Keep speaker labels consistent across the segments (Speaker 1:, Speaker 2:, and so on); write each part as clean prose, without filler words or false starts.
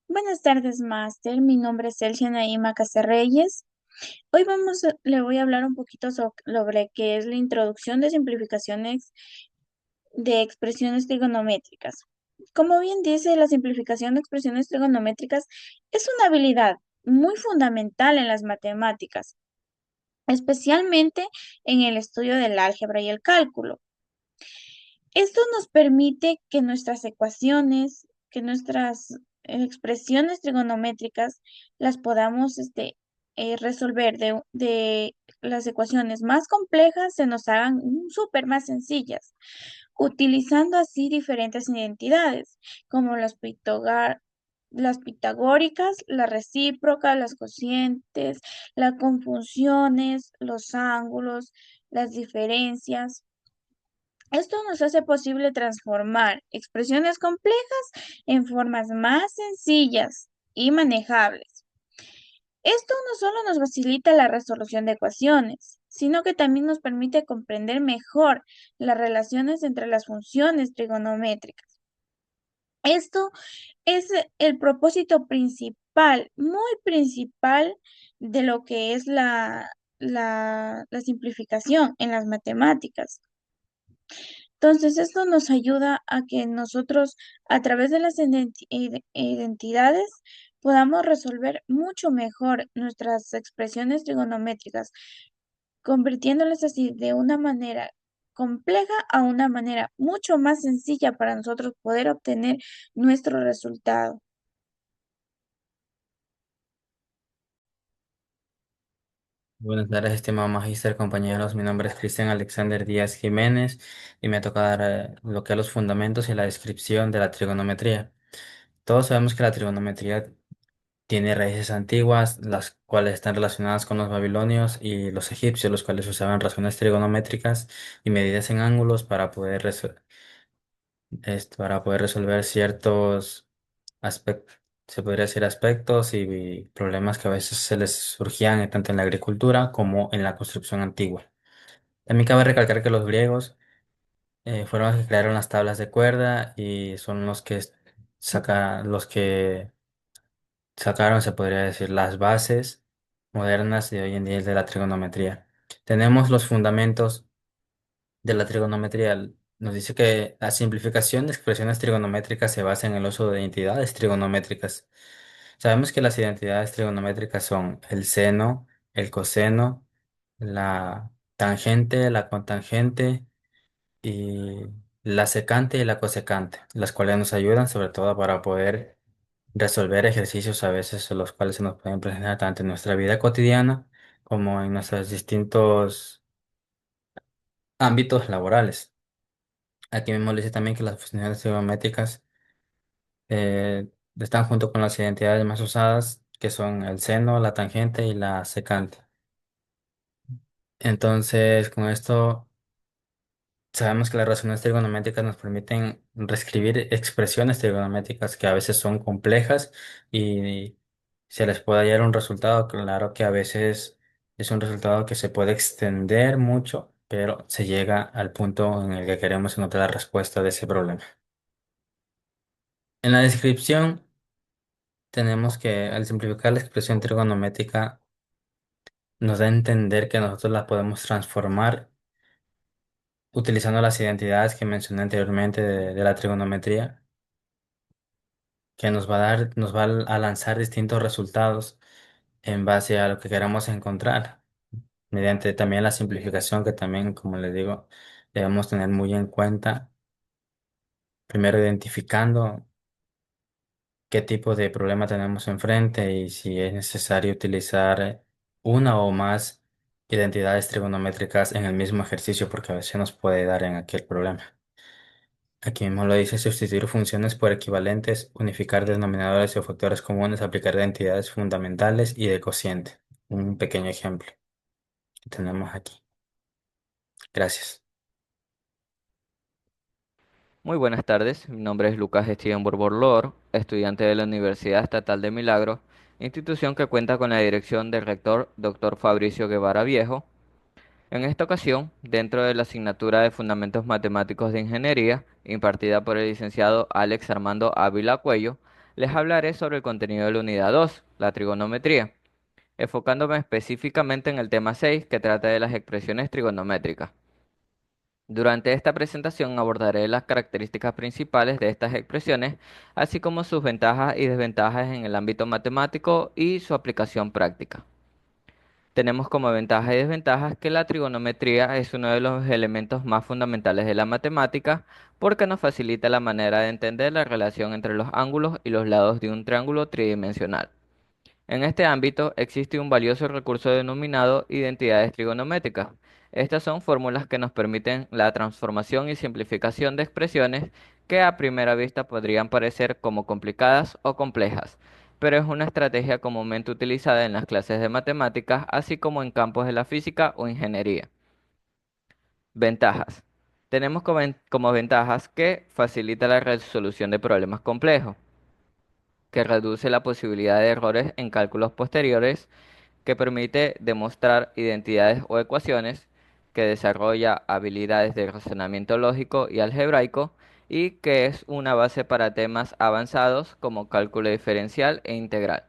Speaker 1: Buenas tardes, máster. Mi nombre es Celsia Naima Cacerreyes. Hoy le voy a hablar un poquito sobre qué es la introducción de simplificaciones de expresiones trigonométricas. Como bien dice, la simplificación de expresiones trigonométricas es una habilidad muy fundamental en las matemáticas, especialmente en el estudio del álgebra y el cálculo. Esto nos permite que nuestras ecuaciones, que nuestras expresiones trigonométricas las podamos resolver de las ecuaciones más complejas se nos hagan súper más sencillas, utilizando así diferentes identidades como las pitagóricas, las recíprocas, las cocientes, las conjunciones, los ángulos, las diferencias. Esto nos hace posible transformar expresiones complejas en formas más sencillas y manejables. Esto no solo nos facilita la resolución de ecuaciones, sino que también nos permite comprender mejor las relaciones entre las funciones trigonométricas. Esto es el propósito principal, muy principal de lo que es la simplificación en las matemáticas. Entonces, esto nos ayuda a que nosotros, a través de las identidades, podamos resolver mucho mejor nuestras expresiones trigonométricas, convirtiéndolas así de una manera compleja a una manera mucho más sencilla para nosotros poder obtener nuestro resultado.
Speaker 2: Buenas tardes, estimado magíster, compañeros. Mi nombre es Cristian Alexander Díaz Jiménez y me toca dar lo que es los fundamentos y la descripción de la trigonometría. Todos sabemos que la trigonometría tiene raíces antiguas, las cuales están relacionadas con los babilonios y los egipcios, los cuales usaban razones trigonométricas y medidas en ángulos para poder, para poder resolver ciertos aspectos, se podría decir aspectos y problemas que a veces se les surgían tanto en la agricultura como en la construcción antigua. También cabe recalcar que los griegos fueron los que crearon las tablas de cuerda y son los que sacaron, se podría decir, las bases modernas de hoy en día de la trigonometría. Tenemos los fundamentos de la trigonometría. Nos dice que la simplificación de expresiones trigonométricas se basa en el uso de identidades trigonométricas. Sabemos que las identidades trigonométricas son el seno, el coseno, la tangente, la cotangente y la secante y la cosecante, las cuales nos ayudan sobre todo para poder resolver ejercicios a veces los cuales se nos pueden presentar tanto en nuestra vida cotidiana como en nuestros distintos ámbitos laborales. Aquí mismo le dice también que las funciones trigonométricas están junto con las identidades más usadas, que son el seno, la tangente y la secante. Entonces, con esto sabemos que las relaciones trigonométricas nos permiten reescribir expresiones trigonométricas que a veces son complejas y se les puede hallar un resultado. Claro que a veces es un resultado que se puede extender mucho, pero se llega al punto en el que queremos encontrar la respuesta de ese problema. En la descripción tenemos que al simplificar la expresión trigonométrica nos da a entender que nosotros la podemos transformar utilizando las identidades que mencioné anteriormente de la trigonometría, que nos va a lanzar distintos resultados en base a lo que queramos encontrar, mediante también la simplificación que también, como les digo, debemos tener muy en cuenta, primero identificando qué tipo de problema tenemos enfrente y si es necesario utilizar una o más identidades trigonométricas en el mismo ejercicio, porque a veces nos puede dar en aquel problema. Aquí mismo lo dice sustituir funciones por equivalentes, unificar denominadores o factores comunes, aplicar identidades fundamentales y de cociente. Un pequeño ejemplo que tenemos aquí. Gracias.
Speaker 3: Muy buenas tardes, mi nombre es Lucas Steven Borborlor, estudiante de la Universidad Estatal de Milagros, institución que cuenta con la dirección del rector Dr. Fabricio Guevara Viejo. En esta ocasión, dentro de la asignatura de Fundamentos Matemáticos de Ingeniería, impartida por el licenciado Alex Armando Ávila Cuello, Les hablaré sobre el contenido de la unidad 2, la trigonometría, enfocándome específicamente en el tema 6 que trata de las expresiones trigonométricas. Durante esta presentación abordaré las características principales de estas expresiones, así como sus ventajas y desventajas en el ámbito matemático y su aplicación práctica. Tenemos como ventajas y desventajas que la trigonometría es uno de los elementos más fundamentales de la matemática porque nos facilita la manera de entender la relación entre los ángulos y los lados de un triángulo tridimensional. En este ámbito existe un valioso recurso denominado identidades trigonométricas. Estas son fórmulas que nos permiten la transformación y simplificación de expresiones que a primera vista podrían parecer como complicadas o complejas, pero es una estrategia comúnmente utilizada en las clases de matemáticas, así como en campos de la física o ingeniería. Ventajas. Tenemos como ventajas que facilita la resolución de problemas complejos, que reduce la posibilidad de errores en cálculos posteriores, que permite demostrar identidades o ecuaciones, que desarrolla habilidades de razonamiento lógico y algebraico, y que es una base para temas avanzados como cálculo diferencial e integral.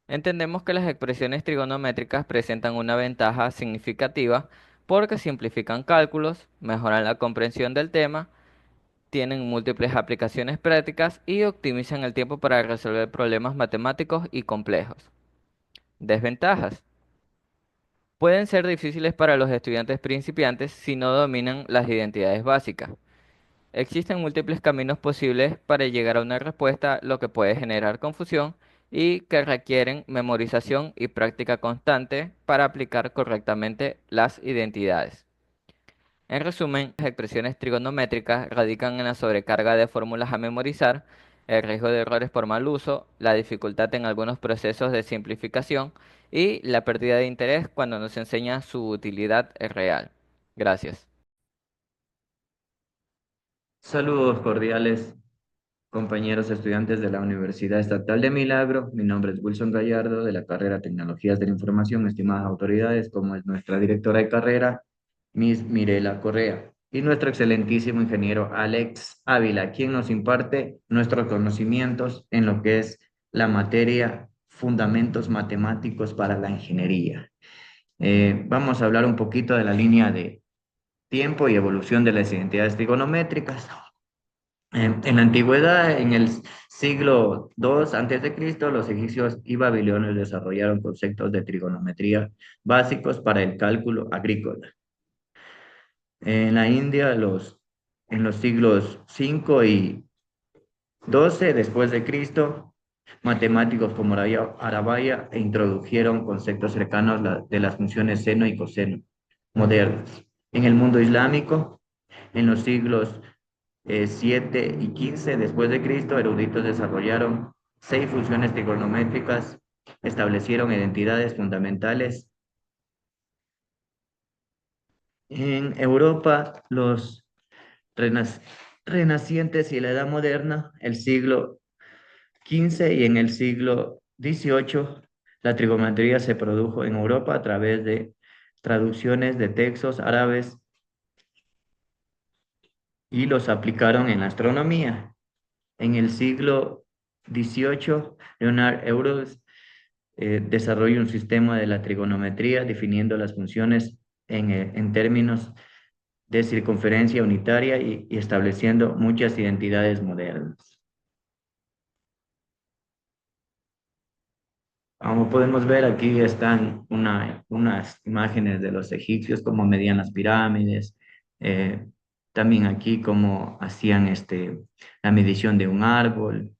Speaker 3: Entendemos que las expresiones trigonométricas presentan una ventaja significativa porque simplifican cálculos, mejoran la comprensión del tema, tienen múltiples aplicaciones prácticas y optimizan el tiempo para resolver problemas matemáticos y complejos. Desventajas. Pueden ser difíciles para los estudiantes principiantes si no dominan las identidades básicas. Existen múltiples caminos posibles para llegar a una respuesta, lo que puede generar confusión y que requieren memorización y práctica constante para aplicar correctamente las identidades. En resumen, las expresiones trigonométricas radican en la sobrecarga de fórmulas a memorizar, el riesgo de errores por mal uso, la dificultad en algunos procesos de simplificación y la pérdida de interés cuando no se enseña su utilidad real. Gracias.
Speaker 4: Saludos cordiales, compañeros estudiantes de la Universidad Estatal de Milagro. Mi nombre es Wilson Gallardo, de la carrera Tecnologías de la Información. Estimadas autoridades, como es nuestra directora de carrera, Miss Mirela Correa, y nuestro excelentísimo ingeniero Alex Ávila, quien nos imparte nuestros conocimientos en lo que es la materia Fundamentos Matemáticos para la Ingeniería. Vamos a hablar un poquito de la línea de tiempo y evolución de las identidades trigonométricas. En la antigüedad, en el siglo II antes de Cristo, los egipcios y babilonios desarrollaron conceptos de trigonometría básicos para el cálculo agrícola. En la India, en los siglos V y XII después de Cristo, matemáticos como Arabaya introdujeron conceptos cercanos de las funciones seno y coseno modernas. En el mundo islámico, en los siglos 7 y 15 después de Cristo, eruditos desarrollaron 6 funciones trigonométricas, establecieron identidades fundamentales. En Europa, los renacientes y la Edad Moderna, el siglo XV y en el siglo XVIII, la trigonometría se produjo en Europa a través de traducciones de textos árabes y los aplicaron en la astronomía. En el siglo XVIII, Leonard Euros desarrolla un sistema de la trigonometría definiendo las funciones en términos de circunferencia unitaria y estableciendo muchas identidades modernas. Como podemos ver, aquí están unas imágenes de los egipcios, cómo medían las pirámides, eh, también aquí cómo hacían la medición de un árbol.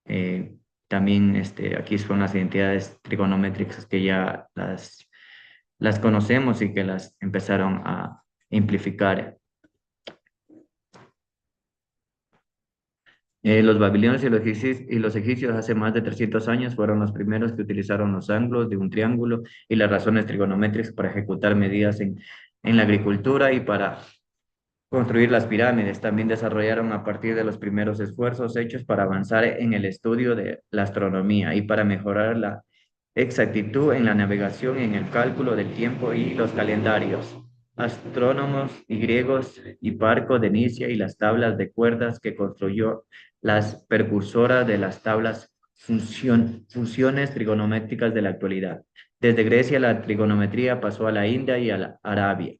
Speaker 4: Eh, También aquí son las identidades trigonométricas que ya las conocemos y que las empezaron a simplificar. Los babilonios y los egipcios hace más de 300 años fueron los primeros que utilizaron los ángulos de un triángulo y las razones trigonométricas para ejecutar medidas en la agricultura y para construir las pirámides. También desarrollaron a partir de los primeros esfuerzos hechos para avanzar en el estudio de la astronomía y para mejorar la exactitud en la navegación, en el cálculo del tiempo y los calendarios. Astrónomos y griegos, Hiparco de Nicia y las tablas de cuerdas que construyó las precursoras de las tablas funciones trigonométricas de la actualidad. Desde Grecia la trigonometría pasó a la India y a la Arabia.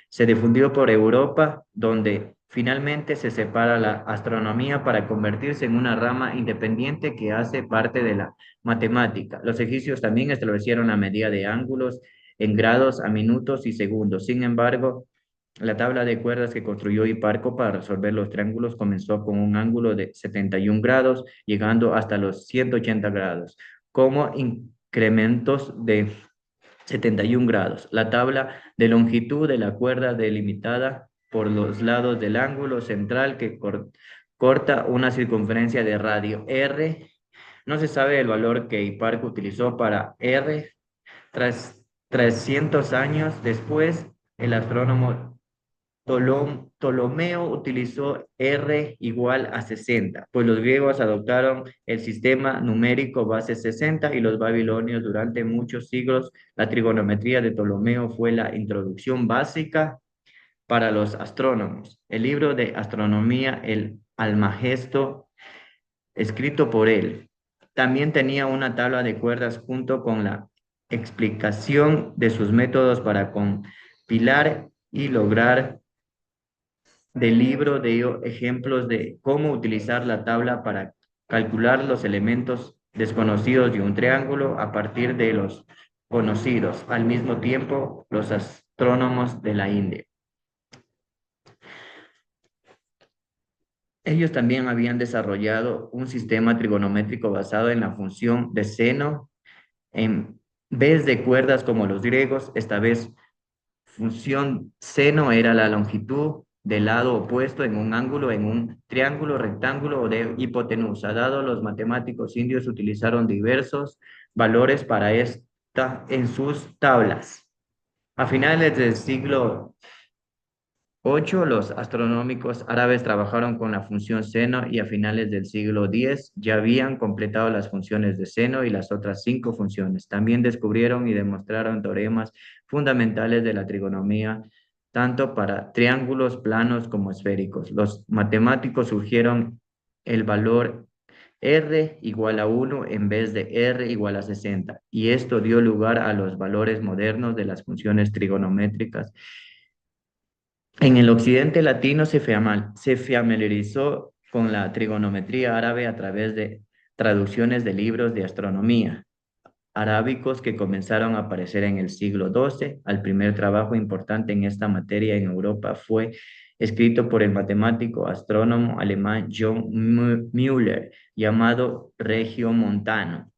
Speaker 4: Se difundió por Europa, donde finalmente se separa la astronomía para convertirse en una rama independiente que hace parte de la matemática. Los egipcios también establecieron la medida de ángulos en grados a minutos y segundos. Sin embargo, la tabla de cuerdas que construyó Hiparco para resolver los triángulos comenzó con un ángulo de 71 grados, llegando hasta los 180 grados, como incrementos de 71 grados. La tabla de longitud de la cuerda delimitada por los lados del ángulo central que corta una circunferencia de radio R. No se sabe el valor que Hiparco utilizó para R. Tras 300 años después, el astrónomo Ptolomeo utilizó R igual a 60, pues los griegos adoptaron el sistema numérico base 60 y los babilonios durante muchos siglos. La trigonometría de Ptolomeo fue la introducción básica para los astrónomos. El libro de astronomía, el Almagesto, escrito por él, también tenía una tabla de cuerdas junto con la explicación de sus métodos para compilar y lograr del libro de ejemplos de cómo utilizar la tabla para calcular los elementos desconocidos de un triángulo a partir de los conocidos, al mismo tiempo los astrónomos de la India. Ellos también habían desarrollado un sistema trigonométrico basado en la función de seno en vez de cuerdas como los griegos. Esta vez función seno era la longitud del lado opuesto en un ángulo, en un triángulo, rectángulo o de hipotenusa. Dado los matemáticos indios utilizaron diversos valores para esta en sus tablas. A finales del siglo 8, los astronómicos árabes trabajaron con la función seno y a finales del siglo X ya habían completado las funciones de seno y las otras 5 funciones. También descubrieron y demostraron teoremas fundamentales de la trigonometría, tanto para triángulos planos como esféricos. Los matemáticos surgieron el valor R igual a 1 en vez de R igual a 60, y esto dio lugar a los valores modernos de las funciones trigonométricas. En el occidente latino se familiarizó con la trigonometría árabe a través de traducciones de libros de astronomía arábicos que comenzaron a aparecer en el siglo XII. El primer trabajo importante en esta materia en Europa fue escrito por el matemático astrónomo alemán John Müller, llamado Regiomontano.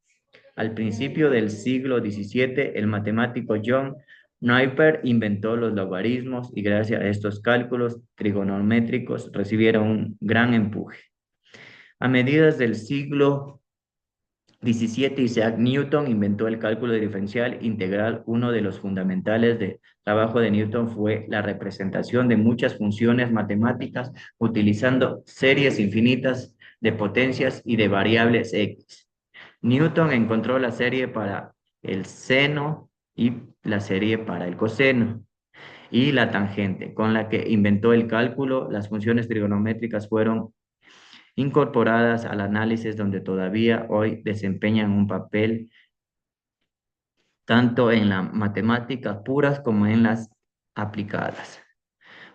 Speaker 4: Al principio del siglo XVII, el matemático John Napier inventó los logaritmos y gracias a estos cálculos trigonométricos recibieron un gran empuje. A mediados del siglo XVII, Isaac Newton inventó el cálculo diferencial integral. Uno de los fundamentales del trabajo de Newton fue la representación de muchas funciones matemáticas utilizando series infinitas de potencias y de variables X. Newton encontró la serie para el seno y la serie para el coseno y la tangente, con la que inventó el cálculo. Las funciones trigonométricas fueron incorporadas al análisis, donde todavía hoy desempeñan un papel tanto en las matemáticas puras como en las aplicadas.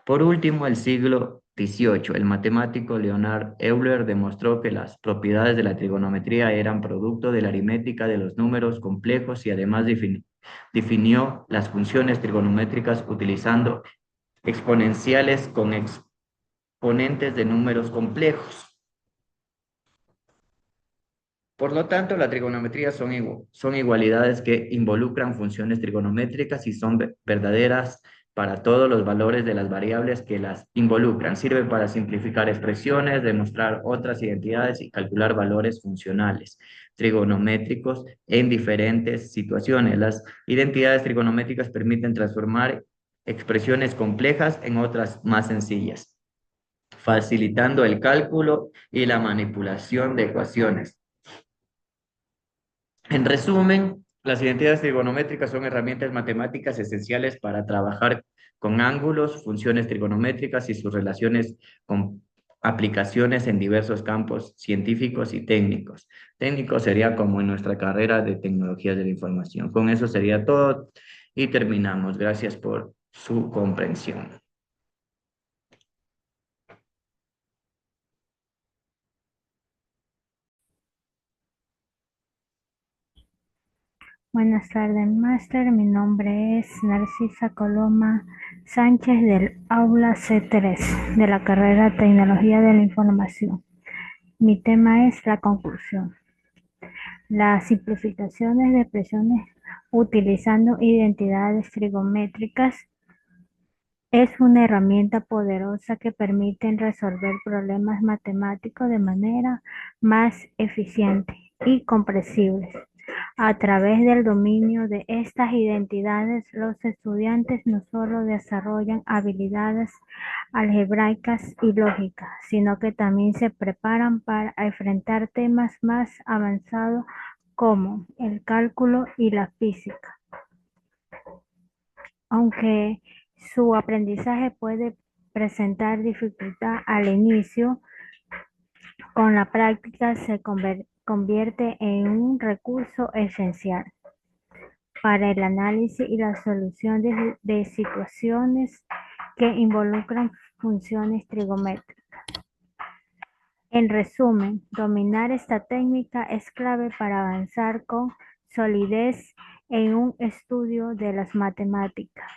Speaker 4: Por último, el siglo XVIII, el matemático Leonard Euler demostró que las propiedades de la trigonometría eran producto de la aritmética de los números complejos y además definió las funciones trigonométricas utilizando exponenciales con exponentes de números complejos. Por lo tanto, la trigonometría son igualdades que involucran funciones trigonométricas y son verdaderas para todos los valores de las variables que las involucran. Sirven para simplificar expresiones, demostrar otras identidades y calcular valores funcionales trigonométricos en diferentes situaciones. Las identidades trigonométricas permiten transformar expresiones complejas en otras más sencillas, facilitando el cálculo y la manipulación de ecuaciones. En resumen, las identidades trigonométricas son herramientas matemáticas esenciales para trabajar con ángulos, funciones trigonométricas y sus relaciones aplicaciones en diversos campos científicos y técnicos. Técnico sería como en nuestra carrera de tecnologías de la información. Con eso sería todo y terminamos. Gracias por su comprensión.
Speaker 5: Buenas tardes, máster. Mi nombre es Narcisa Coloma Sánchez del aula C3 de la carrera Tecnología de la Información. Mi tema es la conclusión. Las simplificaciones de expresiones utilizando identidades trigonométricas es una herramienta poderosa que permite resolver problemas matemáticos de manera más eficiente y comprensible. A través del dominio de estas identidades, los estudiantes no solo desarrollan habilidades algebraicas y lógicas, sino que también se preparan para enfrentar temas más avanzados como el cálculo y la física. Aunque su aprendizaje puede presentar dificultad al inicio, con la práctica se convierte en un recurso esencial para el análisis y la solución de situaciones que involucran funciones trigonométricas. En resumen, dominar esta técnica es clave para avanzar con solidez en un estudio de las matemáticas.